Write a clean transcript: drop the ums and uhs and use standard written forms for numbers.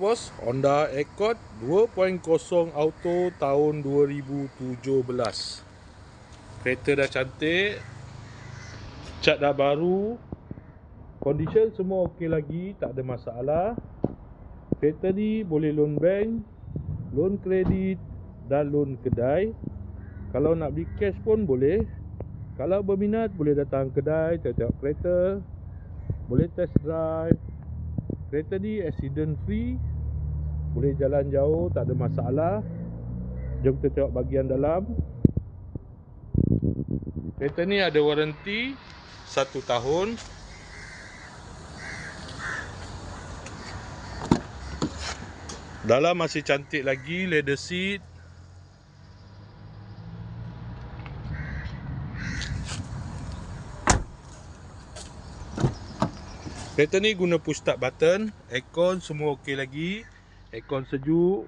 bos, Honda Accord 2.0 auto tahun 2017. Kereta dah cantik, cat dah baru, condition semua okey lagi, tak ada masalah. Kereta ni boleh loan bank, loan kredit dan loan kedai. Kalau nak beli cash pun boleh. Kalau berminat boleh datang kedai, tengok kereta, boleh test drive. Kereta ni accident free, boleh jalan jauh, tak ada masalah. Jom kita tengok bahagian dalam. Kereta ni ada waranti 1 tahun. Dalam masih cantik lagi, leather seat. Kereta ni guna push start button. Aircon semua okey lagi. Aircon sejuk.